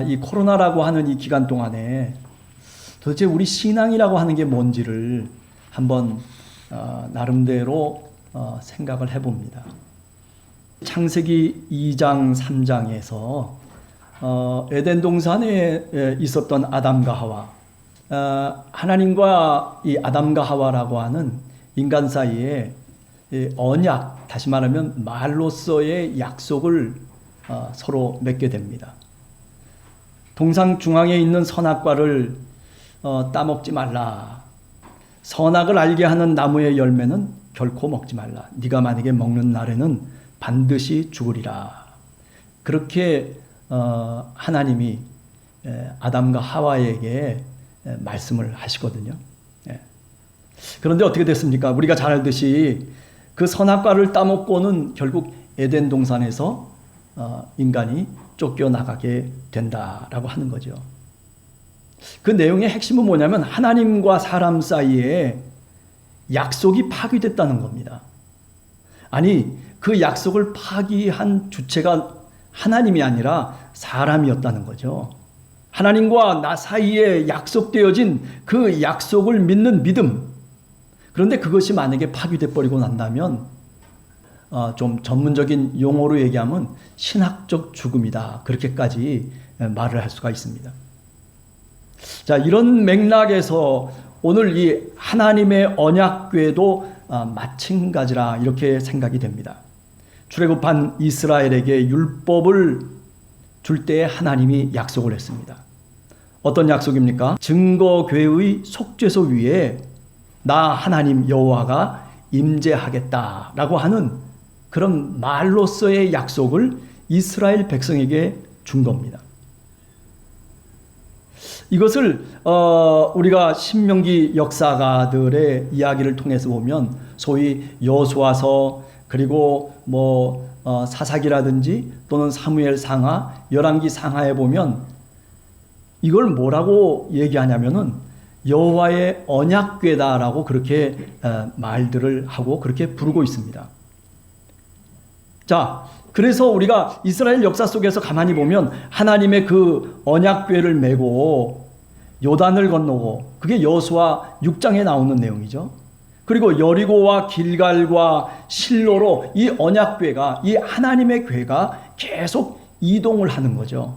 이 코로나라고 하는 이 기간 동안에 도대체 우리 신앙이라고 하는 게 뭔지를 한번 나름대로 생각을 해봅니다. 창세기 2장 3장에서 에덴 동산에 있었던 아담과 하와, 하나님과 이 아담과 하와라고 하는 인간 사이에 언약, 다시 말하면 말로서의 약속을 서로 맺게 됩니다. 동상 중앙에 있는 선악과를 따먹지 말라. 선악을 알게 하는 나무의 열매는 결코 먹지 말라. 네가 만약에 먹는 날에는 반드시 죽으리라. 그렇게 하나님이 아담과 하와에게 말씀을 하시거든요. 그런데 어떻게 됐습니까? 우리가 잘 알듯이 그 선악과를 따먹고는 결국 에덴 동산에서 인간이 쫓겨나가게 된다라고 하는 거죠. 그 내용의 핵심은 뭐냐면 하나님과 사람 사이에 약속이 파기됐다는 겁니다. 아니, 그 약속을 파기한 주체가 하나님이 아니라 사람이었다는 거죠. 하나님과 나 사이에 약속되어진 그 약속을 믿는 믿음. 그런데 그것이 만약에 파기돼 버리고 난다면 좀 전문적인 용어로 얘기하면 신학적 죽음이다. 그렇게까지 말을 할 수가 있습니다. 자, 이런 맥락에서 오늘 이 하나님의 언약궤도 마찬가지라 이렇게 생각이 됩니다. 출애굽한 이스라엘에게 율법을 줄 때에 하나님이 약속을 했습니다. 어떤 약속입니까? 증거궤의 속죄소 위에 나 하나님 여호와가 임재하겠다라고 하는 그런 말로서의 약속을 이스라엘 백성에게 준 겁니다. 이것을 우리가 신명기 역사가들의 이야기를 통해서 보면 소위 여호수아서 그리고 사사기라든지 또는 사무엘 상하, 열왕기 상하에 보면 이걸 뭐라고 얘기하냐면은 여호와의 언약궤다라고 그렇게 말들을 하고 그렇게 부르고 있습니다. 자, 그래서 우리가 이스라엘 역사 속에서 가만히 보면 하나님의 그 언약궤를 메고 요단을 건너고 그게 여호수아 6장에 나오는 내용이죠. 그리고 여리고와 길갈과 실로로 이 언약궤가, 이 하나님의 궤가 계속 이동을 하는 거죠.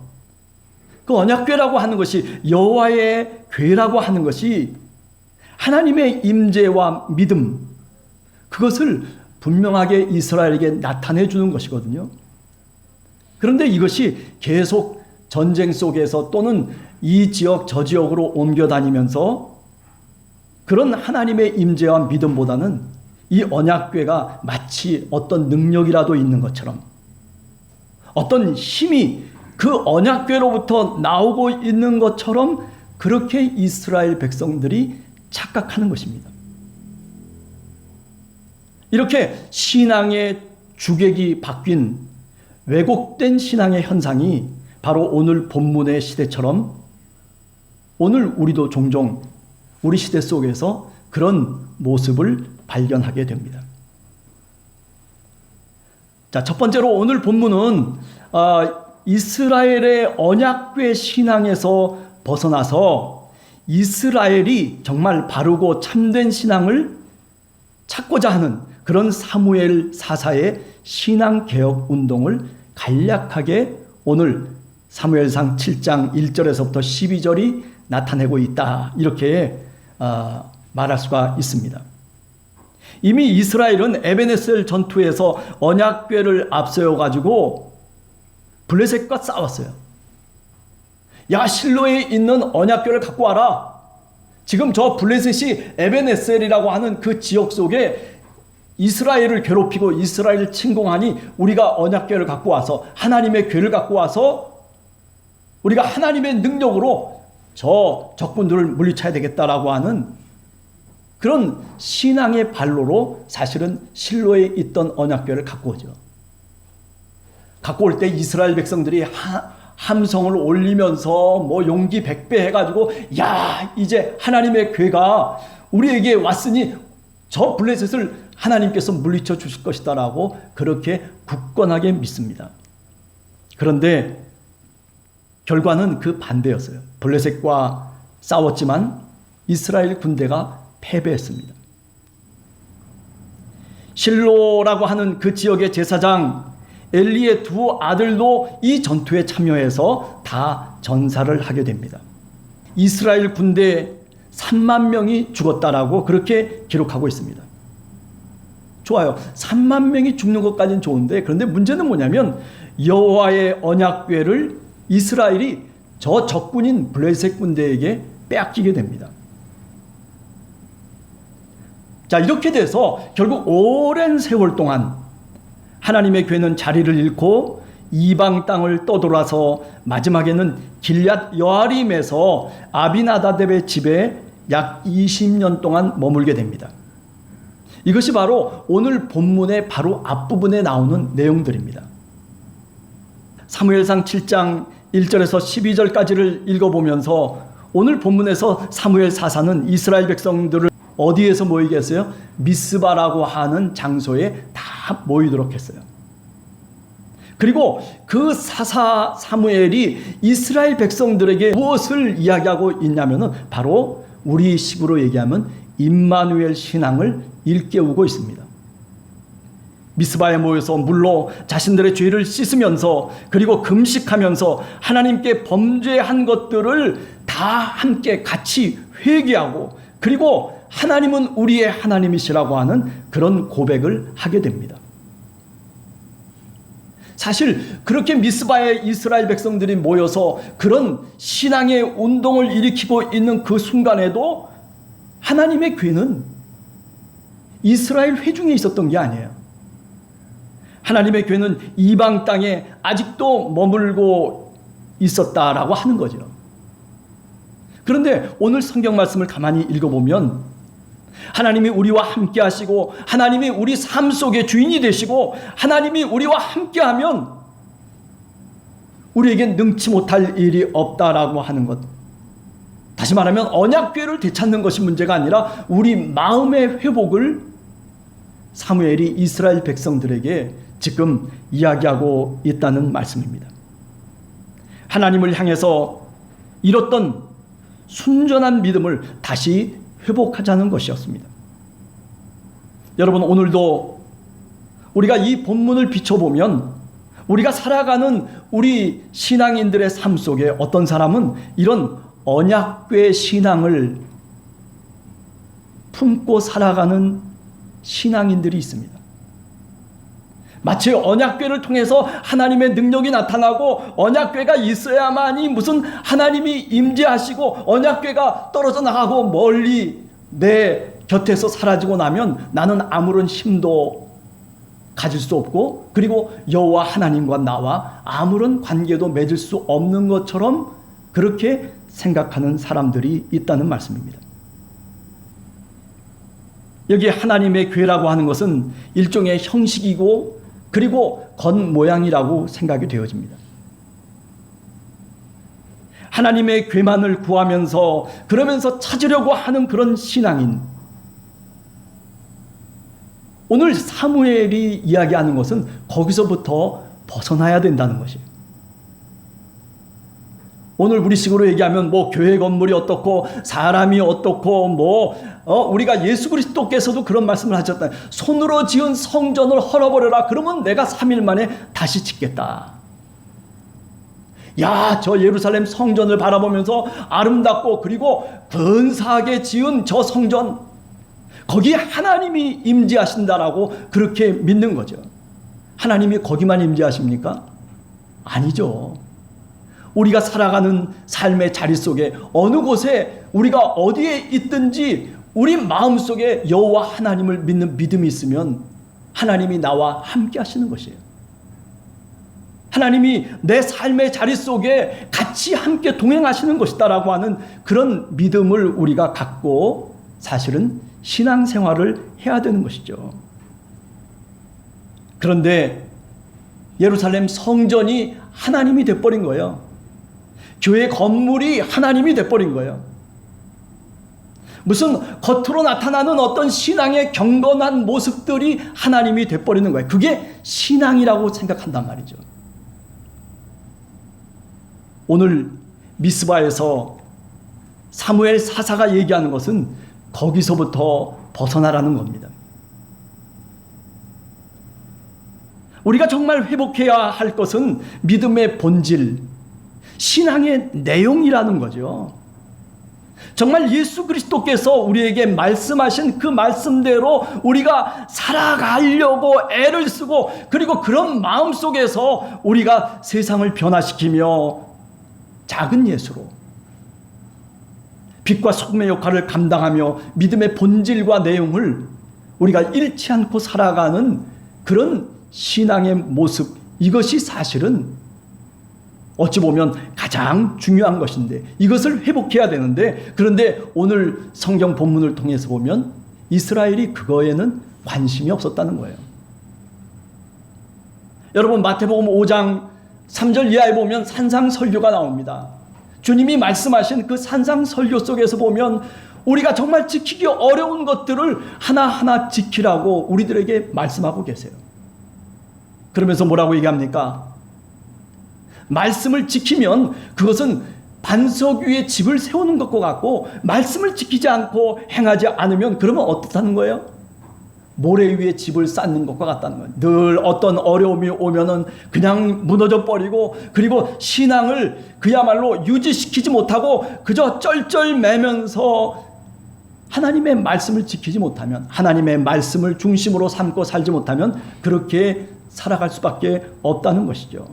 그 언약궤라고 하는 것이, 여호와의 궤라고 하는 것이 하나님의 임재와 믿음, 그것을 분명하게 이스라엘에게 나타내 주는 것이거든요. 그런데 이것이 계속 전쟁 속에서 또는 이 지역 저 지역으로 옮겨 다니면서 그런 하나님의 임재와 믿음보다는 이 언약궤가 마치 어떤 능력이라도 있는 것처럼, 어떤 힘이 그 언약궤로부터 나오고 있는 것처럼 그렇게 이스라엘 백성들이 착각하는 것입니다. 이렇게 신앙의 주객이 바뀐 왜곡된 신앙의 현상이 바로 오늘 본문의 시대처럼 오늘 우리도 종종 우리 시대 속에서 그런 모습을 발견하게 됩니다. 자, 첫 번째로 오늘 본문은 이스라엘의 언약궤 신앙에서 벗어나서 이스라엘이 정말 바르고 참된 신앙을 찾고자 하는 그런 사무엘 사사의 신앙개혁 운동을 간략하게 오늘 사무엘상 7장 1절에서부터 12절이 나타내고 있다. 이렇게 말할 수가 있습니다. 이미 이스라엘은 에베네셀 전투에서 언약궤를 앞세워 가지고 블레셋과 싸웠어요. 야, 실로에 있는 언약궤를 갖고 와라. 지금 저 블레셋이 에베네셀이라고 하는 그 지역 속에 이스라엘을 괴롭히고 이스라엘을 침공하니 우리가 언약궤를 갖고 와서 하나님의 궤를 갖고 와서 우리가 하나님의 능력으로 저 적군들을 물리쳐야 되겠다라고 하는 그런 신앙의 발로로 사실은 실로에 있던 언약궤를 갖고 오죠. 갖고 올 때 이스라엘 백성들이 함성을 올리면서 용기 백배 해가지고 야, 이제 하나님의 궤가 우리에게 왔으니 저 블레셋을 하나님께서 물리쳐 주실 것이다라고 그렇게 굳건하게 믿습니다. 그런데 결과는 그 반대였어요. 블레셋과 싸웠지만 이스라엘 군대가 패배했습니다. 실로라고 하는 그 지역의 제사장 엘리의 두 아들도 이 전투에 참여해서 다 전사를 하게 됩니다. 이스라엘 군대 3만 명이 죽었다라고 그렇게 기록하고 있습니다. 좋아요. 3만 명이 죽는 것까지는 좋은데, 그런데 문제는 뭐냐면 여호와의 언약궤를 이스라엘이 저 적군인 블레셋 군대에게 빼앗기게 됩니다. 자, 이렇게 돼서 결국 오랜 세월 동안 하나님의 궤는 자리를 잃고 이방 땅을 떠돌아서 마지막에는 길앗 여아림에서 아비나다뎃의 집에 약 20년 동안 머물게 됩니다. 이것이 바로 오늘 본문의 바로 앞부분에 나오는 내용들입니다. 사무엘상 7장 1절에서 12절까지를 읽어보면서 오늘 본문에서 사무엘 사사는 이스라엘 백성들을 어디에서 모이게 했어요? 미스바라고 하는 장소에 다 모이도록 했어요. 그리고 그 사사 사무엘이 이스라엘 백성들에게 무엇을 이야기하고 있냐면은 바로 우리 식으로 얘기하면 임마누엘 신앙을 일깨우고 있습니다. 미스바에 모여서 물로 자신들의 죄를 씻으면서 그리고 금식하면서 하나님께 범죄한 것들을 다 함께 같이 회개하고 그리고 하나님은 우리의 하나님이시라고 하는 그런 고백을 하게 됩니다. 사실 그렇게 미스바에 이스라엘 백성들이 모여서 그런 신앙의 운동을 일으키고 있는 그 순간에도 하나님의 궤는 이스라엘 회중에 있었던 게 아니에요. 하나님의 궤는 이방 땅에 아직도 머물고 있었다라고 하는 거죠. 그런데 오늘 성경 말씀을 가만히 읽어보면 하나님이 우리와 함께 하시고 하나님이 우리 삶 속의 주인이 되시고 하나님이 우리와 함께하면 우리에겐 능치 못할 일이 없다라고 하는 것. 다시 말하면 언약궤를 되찾는 것이 문제가 아니라 우리 마음의 회복을 사무엘이 이스라엘 백성들에게 지금 이야기하고 있다는 말씀입니다. 하나님을 향해서 잃었던 순전한 믿음을 다시 회복하자는 것이었습니다. 여러분, 오늘도 우리가 이 본문을 비춰보면 우리가 살아가는 우리 신앙인들의 삶 속에 어떤 사람은 이런 언약궤 신앙을 품고 살아가는 신앙인들이 있습니다. 마치 언약궤를 통해서 하나님의 능력이 나타나고 언약궤가 있어야만이 무슨 하나님이 임재하시고 언약궤가 떨어져 나가고 멀리 내 곁에서 사라지고 나면 나는 아무런 힘도 가질 수 없고 그리고 여호와 하나님과 나와 아무런 관계도 맺을 수 없는 것처럼 그렇게 생각하는 사람들이 있다는 말씀입니다. 여기 하나님의 궤라고 하는 것은 일종의 형식이고 그리고 겉모양이라고 생각이 되어집니다. 하나님의 궤만을 구하면서 그러면서 찾으려고 하는 그런 신앙인. 오늘 사무엘이 이야기하는 것은 거기서부터 벗어나야 된다는 것이에요. 오늘 우리식으로 얘기하면 뭐 교회 건물이 어떻고 사람이 어떻고 우리가 예수 그리스도께서도 그런 말씀을 하셨다. 손으로 지은 성전을 헐어버려라. 그러면 내가 3일 만에 다시 짓겠다. 야, 저 예루살렘 성전을 바라보면서 아름답고 그리고 근사하게 지은 저 성전, 거기에 하나님이 임재하신다라고 그렇게 믿는 거죠. 하나님이 거기만 임재하십니까? 아니죠. 우리가 살아가는 삶의 자리 속에 어느 곳에 우리가 어디에 있든지 우리 마음속에 여호와 하나님을 믿는 믿음이 있으면 하나님이 나와 함께 하시는 것이에요. 하나님이 내 삶의 자리 속에 같이 함께 동행하시는 것이다라고 하는 그런 믿음을 우리가 갖고 사실은 신앙생활을 해야 되는 것이죠. 그런데 예루살렘 성전이 하나님이 돼버린 거예요. 교회 건물이 하나님이 돼버린 거예요. 무슨 겉으로 나타나는 어떤 신앙의 경건한 모습들이 하나님이 돼버리는 거예요. 그게 신앙이라고 생각한단 말이죠. 오늘 미스바에서 사무엘 사사가 얘기하는 것은 거기서부터 벗어나라는 겁니다. 우리가 정말 회복해야 할 것은 믿음의 본질, 신앙의 내용이라는 거죠. 정말 예수 그리스도께서 우리에게 말씀하신 그 말씀대로 우리가 살아가려고 애를 쓰고, 그리고 그런 마음 속에서 우리가 세상을 변화시키며 작은 예수로 빛과 소금의 역할을 감당하며 믿음의 본질과 내용을 우리가 잃지 않고 살아가는 그런 신앙의 모습, 이것이 사실은 어찌 보면 가장 중요한 것인데, 이것을 회복해야 되는데, 그런데 오늘 성경 본문을 통해서 보면 이스라엘이 그거에는 관심이 없었다는 거예요. 여러분, 마태복음 5장 3절 이하에 보면 산상설교가 나옵니다. 주님이 말씀하신 그 산상설교 속에서 보면 우리가 정말 지키기 어려운 것들을 하나하나 지키라고 우리들에게 말씀하고 계세요. 그러면서 뭐라고 얘기합니까? 말씀을 지키면 그것은 반석 위에 집을 세우는 것과 같고, 말씀을 지키지 않고 행하지 않으면 그러면 어떻다는 거예요? 모래 위에 집을 쌓는 것과 같다는 거예요. 늘 어떤 어려움이 오면은 그냥 무너져 버리고, 그리고 신앙을 그야말로 유지시키지 못하고 그저 쩔쩔매면서 하나님의 말씀을 지키지 못하면, 하나님의 말씀을 중심으로 삼고 살지 못하면 그렇게 살아갈 수밖에 없다는 것이죠.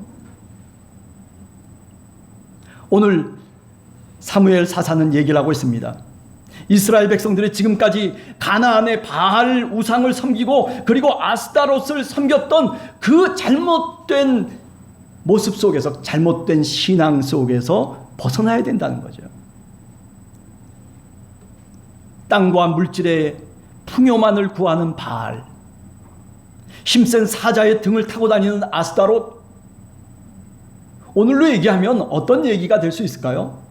오늘 사무엘 사사는 얘기를 하고 있습니다. 이스라엘 백성들이 지금까지 가나안의 바알 우상을 섬기고 그리고 아스타롯을 섬겼던 그 잘못된 모습 속에서, 잘못된 신앙 속에서 벗어나야 된다는 거죠. 땅과 물질의 풍요만을 구하는 바알, 힘센 사자의 등을 타고 다니는 아스타롯, 오늘로 얘기하면 어떤 얘기가 될 수 있을까요?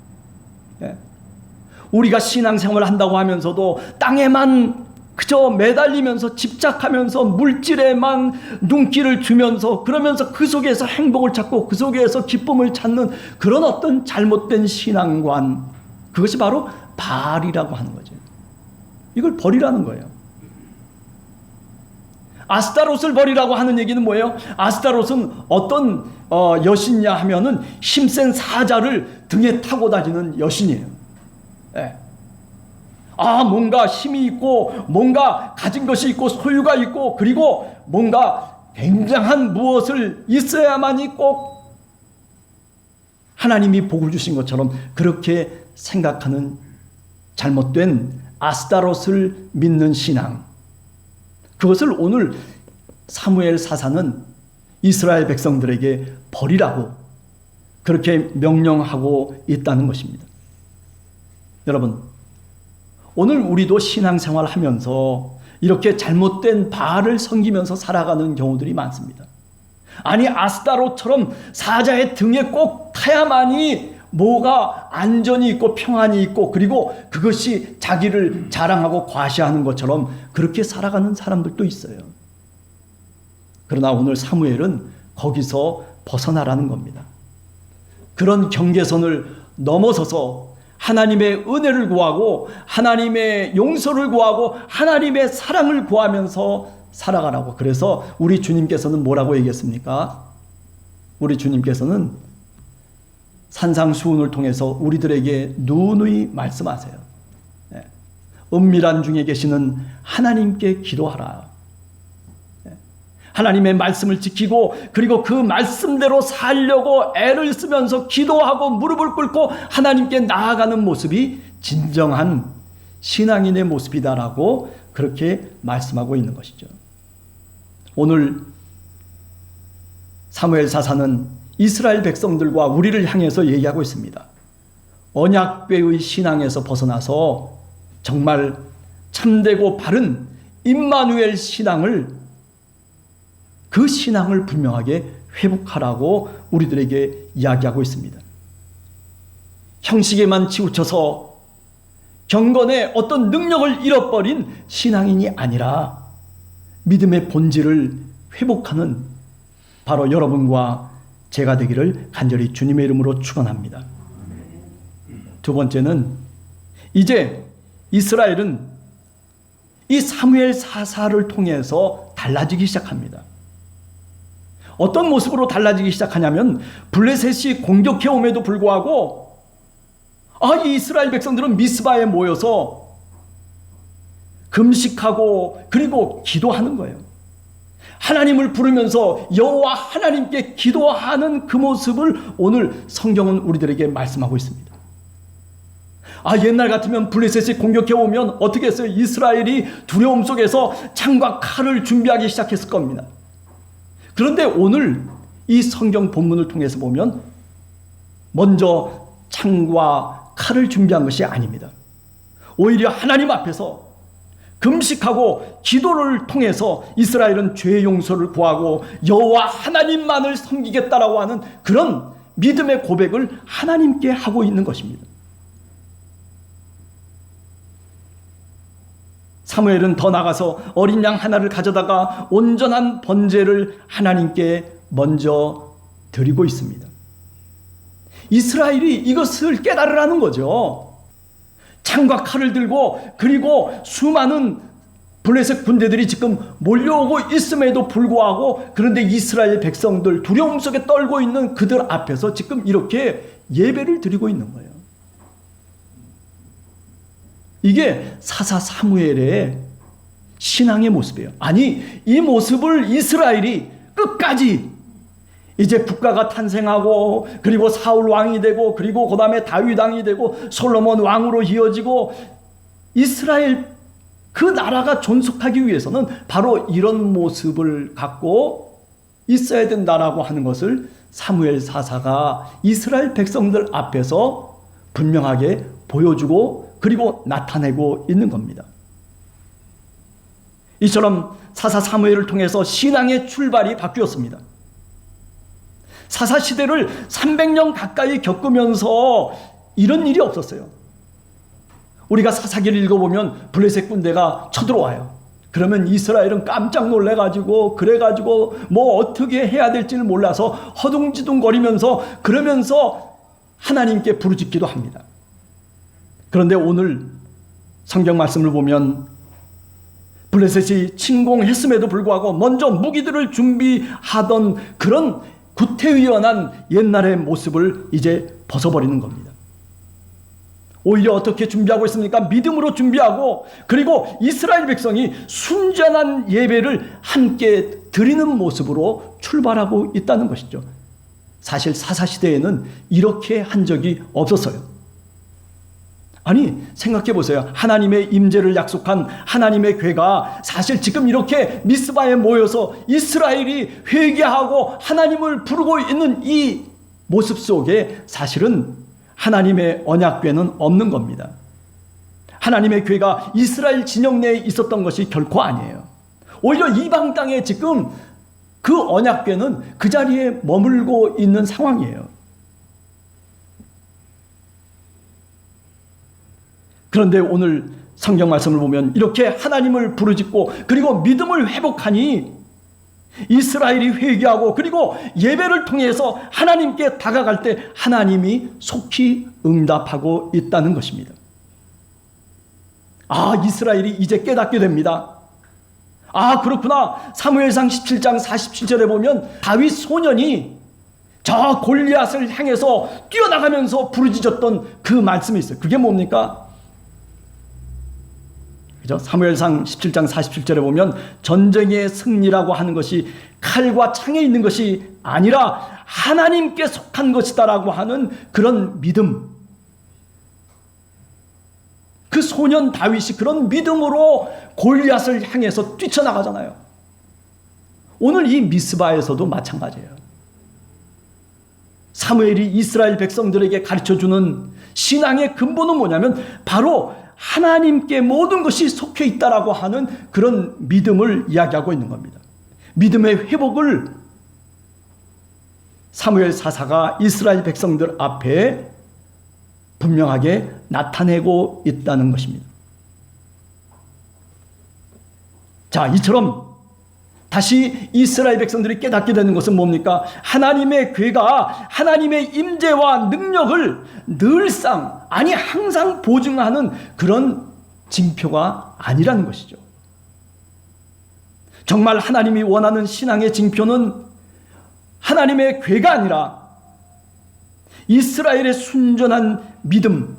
우리가 신앙생활을 한다고 하면서도 땅에만 그저 매달리면서 집착하면서 물질에만 눈길을 주면서, 그러면서 그 속에서 행복을 찾고 그 속에서 기쁨을 찾는 그런 어떤 잘못된 신앙관, 그것이 바로 바알이라고 하는 거죠. 이걸 버리라는 거예요. 아스타롯을 버리라고 하는 얘기는 뭐예요? 아스타롯은 어떤 여신이냐 하면은 힘센 사자를 등에 타고 다니는 여신이에요. 네. 뭔가 힘이 있고 뭔가 가진 것이 있고 소유가 있고 그리고 뭔가 굉장한 무엇을 있어야만이 꼭 하나님이 복을 주신 것처럼 그렇게 생각하는 잘못된 아스타롯을 믿는 신앙, 그것을 오늘 사무엘 사사는 이스라엘 백성들에게 버리라고 그렇게 명령하고 있다는 것입니다. 여러분, 오늘 우리도 신앙생활을 하면서 이렇게 잘못된 바알을 섬기면서 살아가는 경우들이 많습니다. 아니, 아스타롯처럼 사자의 등에 꼭 타야만이 뭐가 안전이 있고 평안이 있고 그리고 그것이 자기를 자랑하고 과시하는 것처럼 그렇게 살아가는 사람들도 있어요. 그러나 오늘 사무엘은 거기서 벗어나라는 겁니다. 그런 경계선을 넘어서서 하나님의 은혜를 구하고 하나님의 용서를 구하고 하나님의 사랑을 구하면서 살아가라고. 그래서 우리 주님께서는 뭐라고 얘기했습니까? 우리 주님께서는 산상수훈을 통해서 우리들에게 누누이 말씀하세요. 은밀한 중에 계시는 하나님께 기도하라. 하나님의 말씀을 지키고 그리고 그 말씀대로 살려고 애를 쓰면서 기도하고 무릎을 꿇고 하나님께 나아가는 모습이 진정한 신앙인의 모습이다라고 그렇게 말씀하고 있는 것이죠. 오늘 사무엘 사사는 이스라엘 백성들과 우리를 향해서 얘기하고 있습니다. 언약궤의 신앙에서 벗어나서 정말 참되고 바른 임마누엘 신앙을, 그 신앙을 분명하게 회복하라고 우리들에게 이야기하고 있습니다. 형식에만 치우쳐서 경건의 어떤 능력을 잃어버린 신앙인이 아니라 믿음의 본질을 회복하는 바로 여러분과 제가 되기를 간절히 주님의 이름으로 축원합니다. 두 번째는 이제 이스라엘은 이 사무엘 사사를 통해서 달라지기 시작합니다. 어떤 모습으로 달라지기 시작하냐면 블레셋이 공격해 옴에도 불구하고 이 이스라엘 백성들은 미스바에 모여서 금식하고 그리고 기도하는 거예요. 하나님을 부르면서 여호와 하나님께 기도하는 그 모습을 오늘 성경은 우리들에게 말씀하고 있습니다. 옛날 같으면 블레셋이 공격해 오면 어떻게 했어요? 이스라엘이 두려움 속에서 창과 칼을 준비하기 시작했을 겁니다. 그런데 오늘 이 성경 본문을 통해서 보면 먼저 창과 칼을 준비한 것이 아닙니다. 오히려 하나님 앞에서 금식하고 기도를 통해서 이스라엘은 죄 용서를 구하고 여호와 하나님만을 섬기겠다라고 하는 그런 믿음의 고백을 하나님께 하고 있는 것입니다. 사무엘은 더 나가서 어린 양 하나를 가져다가 온전한 번제를 하나님께 먼저 드리고 있습니다. 이스라엘이 이것을 깨달으라는 거죠. 창과 칼을 들고 그리고 수많은 블레셋 군대들이 지금 몰려오고 있음에도 불구하고 그런데 이스라엘 백성들 두려움 속에 떨고 있는 그들 앞에서 지금 이렇게 예배를 드리고 있는 거예요. 이게 사사 사무엘의 신앙의 모습이에요. 아니, 이 모습을 이스라엘이 끝까지 이제 국가가 탄생하고 그리고 사울 왕이 되고 그리고 그 다음에 다윗 왕이 되고 솔로몬 왕으로 이어지고 이스라엘 그 나라가 존속하기 위해서는 바로 이런 모습을 갖고 있어야 된다라고 하는 것을 사무엘 사사가 이스라엘 백성들 앞에서 분명하게 보여주고 그리고 나타내고 있는 겁니다. 이처럼 사사 사무엘을 통해서 신앙의 출발이 바뀌었습니다. 사사 시대를 300년 가까이 겪으면서 이런 일이 없었어요. 우리가 사사기를 읽어보면 블레셋 군대가 쳐들어와요. 그러면 이스라엘은 깜짝 놀래가지고 그래가지고 뭐 어떻게 해야 될지를 몰라서 허둥지둥거리면서 그러면서 하나님께 부르짖기도 합니다. 그런데 오늘 성경 말씀을 보면 블레셋이 침공했음에도 불구하고 먼저 무기들을 준비하던 그런 구태의연한 옛날의 모습을 이제 벗어버리는 겁니다. 오히려 어떻게 준비하고 있습니까? 믿음으로 준비하고 그리고 이스라엘 백성이 순전한 예배를 함께 드리는 모습으로 출발하고 있다는 것이죠. 사실 사사시대에는 이렇게 한 적이 없었어요. 아니, 생각해 보세요. 하나님의 임재를 약속한 하나님의 궤가 사실 지금 이렇게 미스바에 모여서 이스라엘이 회개하고 하나님을 부르고 있는 이 모습 속에 사실은 하나님의 언약궤는 없는 겁니다. 하나님의 궤가 이스라엘 진영 내에 있었던 것이 결코 아니에요. 오히려 이방 땅에 지금 그 언약궤는 그 자리에 머물고 있는 상황이에요. 그런데 오늘 성경 말씀을 보면 이렇게 하나님을 부르짖고 그리고 믿음을 회복하니 이스라엘이 회개하고 그리고 예배를 통해서 하나님께 다가갈 때 하나님이 속히 응답하고 있다는 것입니다. 이스라엘이 이제 깨닫게 됩니다. 그렇구나. 사무엘상 17장 47절에 보면 다윗 소년이 저 골리앗을 향해서 뛰어나가면서 부르짖었던 그 말씀이 있어요. 그게 뭡니까? 사무엘상 17장 47절에 보면 전쟁의 승리라고 하는 것이 칼과 창에 있는 것이 아니라 하나님께 속한 것이다라고 하는 그런 믿음. 그 소년 다윗이 그런 믿음으로 골리앗을 향해서 뛰쳐나가잖아요. 오늘 이 미스바에서도 마찬가지예요. 사무엘이 이스라엘 백성들에게 가르쳐주는 신앙의 근본은 뭐냐면 바로 하나님께 모든 것이 속해 있다라고 하는 그런 믿음을 이야기하고 있는 겁니다. 믿음의 회복을 사무엘 사사가 이스라엘 백성들 앞에 분명하게 나타내고 있다는 것입니다. 자, 이처럼 다시 이스라엘 백성들이 깨닫게 되는 것은 뭡니까? 하나님의 괴가 하나님의 임재와 능력을 늘상, 아니 항상 보증하는 그런 징표가 아니라는 것이죠. 정말 하나님이 원하는 신앙의 징표는 하나님의 괴가 아니라 이스라엘의 순전한 믿음,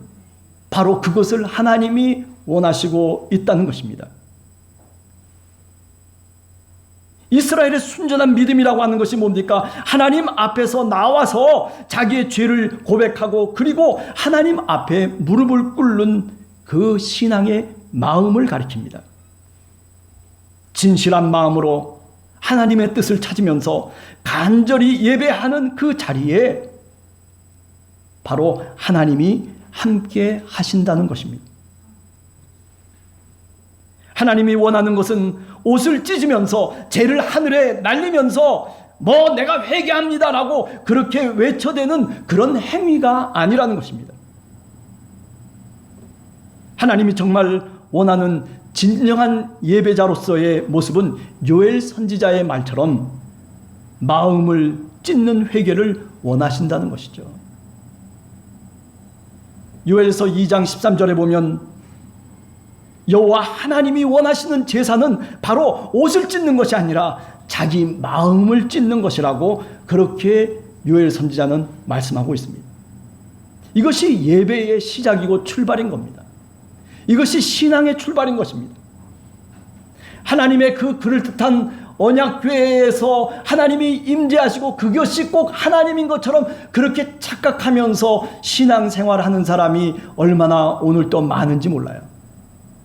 바로 그것을 하나님이 원하시고 있다는 것입니다. 이스라엘의 순전한 믿음이라고 하는 것이 뭡니까? 하나님 앞에서 나와서 자기의 죄를 고백하고 그리고 하나님 앞에 무릎을 꿇는 그 신앙의 마음을 가리킵니다. 진실한 마음으로 하나님의 뜻을 찾으면서 간절히 예배하는 그 자리에 바로 하나님이 함께 하신다는 것입니다. 하나님이 원하는 것은 옷을 찢으면서 죄를 하늘에 날리면서 내가 회개합니다라고 그렇게 외쳐대는 그런 행위가 아니라는 것입니다. 하나님이 정말 원하는 진정한 예배자로서의 모습은 요엘 선지자의 말처럼 마음을 찢는 회개를 원하신다는 것이죠. 요엘서 2장 13절에 보면 여호와 하나님이 원하시는 제사는 바로 옷을 찢는 것이 아니라 자기 마음을 찢는 것이라고 그렇게 요엘 선지자는 말씀하고 있습니다. 이것이 예배의 시작이고 출발인 겁니다. 이것이 신앙의 출발인 것입니다. 하나님의 그 그럴듯한 언약궤에서 하나님이 임재하시고 그것이 꼭 하나님인 것처럼 그렇게 착각하면서 신앙생활하는 사람이 얼마나 오늘 또 많은지 몰라요.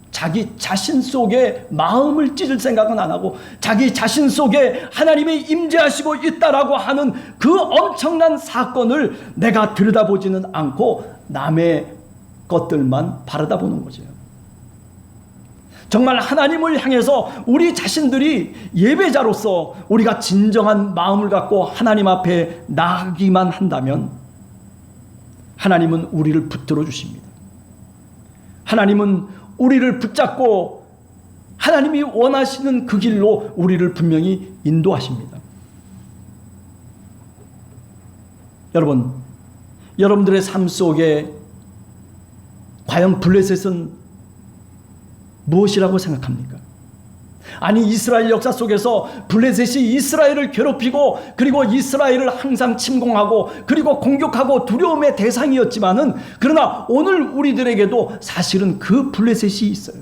자기 자신 속에 마음을 찢을 생각은 안 하고 자기 자신 속에 하나님이 임재하시고 있다라고 하는 그 엄청난 사건을 내가 들여다보지는 않고 남의 것들만 바라다 보는 거죠. 정말 하나님을 향해서 우리 자신들이 예배자로서 우리가 진정한 마음을 갖고 하나님 앞에 나가기만 한다면 하나님은 우리를 붙들어 주십니다. 하나님은 우리를 붙잡고 하나님이 원하시는 그 길로 우리를 분명히 인도하십니다. 여러분, 여러분들의 삶 속에 과연 블레셋은 무엇이라고 생각합니까? 아니, 이스라엘 역사 속에서 블레셋이 이스라엘을 괴롭히고 그리고 이스라엘을 항상 침공하고 그리고 공격하고 두려움의 대상이었지만은 그러나 오늘 우리들에게도 사실은 그 블레셋이 있어요.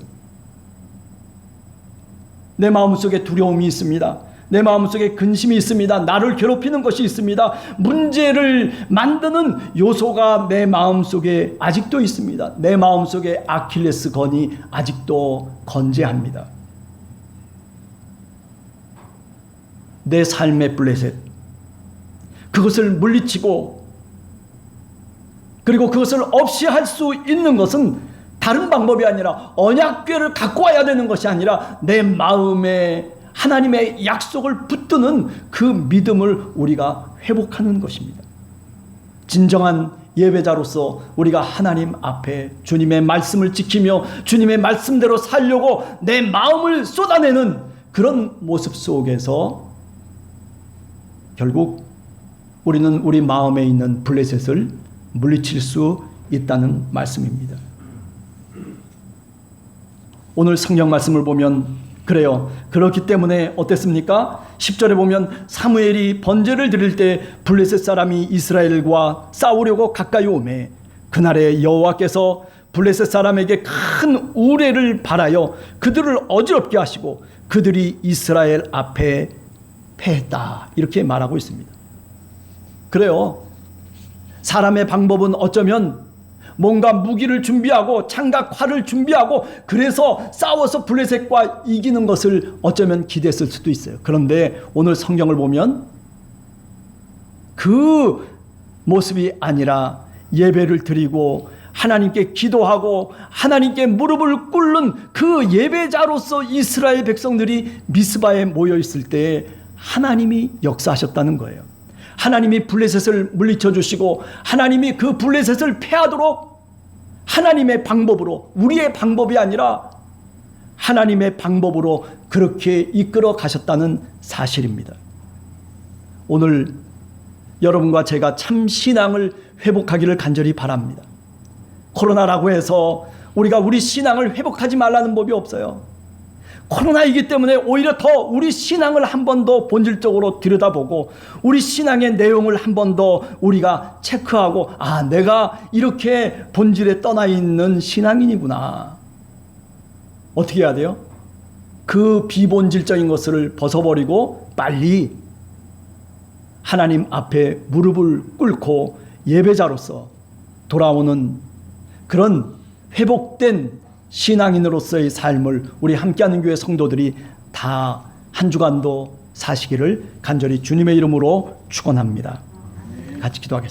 내 마음속에 두려움이 있습니다. 내 마음속에 근심이 있습니다. 나를 괴롭히는 것이 있습니다. 문제를 만드는 요소가 내 마음속에 아직도 있습니다. 내 마음속에 아킬레스건이 아직도 건재합니다. 내 삶의 블레셋, 그것을 물리치고 그리고 그것을 없이 할 수 있는 것은 다른 방법이 아니라 언약궤를 갖고 와야 되는 것이 아니라 내 마음에 하나님의 약속을 붙드는 그 믿음을 우리가 회복하는 것입니다. 진정한 예배자로서 우리가 하나님 앞에 주님의 말씀을 지키며 주님의 말씀대로 살려고 내 마음을 쏟아내는 그런 모습 속에서 결국 우리는 우리 마음에 있는 블레셋을 물리칠 수 있다는 말씀입니다. 오늘 성경 말씀을 보면 그래요. 그렇기 때문에 어땠습니까? 10절에 보면 사무엘이 번제를 드릴 때 블레셋 사람이 이스라엘과 싸우려고 가까이 오매 그날에 여호와께서 블레셋 사람에게 큰 우레를 발하여 그들을 어지럽게 하시고 그들이 이스라엘 앞에 패했다, 이렇게 말하고 있습니다. 그래요. 사람의 방법은 어쩌면 뭔가 무기를 준비하고 창과 활을 준비하고 그래서 싸워서 블레셋과 이기는 것을 어쩌면 기대했을 수도 있어요. 그런데 오늘 성경을 보면 그 모습이 아니라 예배를 드리고 하나님께 기도하고 하나님께 무릎을 꿇는 그 예배자로서 이스라엘 백성들이 미스바에 모여 있을 때 하나님이 역사하셨다는 거예요. 하나님이 블레셋을 물리쳐 주시고 하나님이 그 블레셋을 패하도록 하나님의 방법으로, 우리의 방법이 아니라 하나님의 방법으로 그렇게 이끌어 가셨다는 사실입니다. 오늘 여러분과 제가 참 신앙을 회복하기를 간절히 바랍니다. 코로나라고 해서 우리가 우리 신앙을 회복하지 말라는 법이 없어요. 코로나이기 때문에 오히려 더 우리 신앙을 한 번 더 본질적으로 들여다보고 우리 신앙의 내용을 한 번 더 우리가 체크하고, 아, 내가 이렇게 본질에 떠나 있는 신앙인이구나. 어떻게 해야 돼요? 그 비본질적인 것을 벗어버리고 빨리 하나님 앞에 무릎을 꿇고 예배자로서 돌아오는 그런 회복된 신앙인으로서의 삶을 우리 함께하는 교회 성도들이 다 한 주간도 사시기를 간절히 주님의 이름으로 축원합니다. 같이 기도하겠습니다.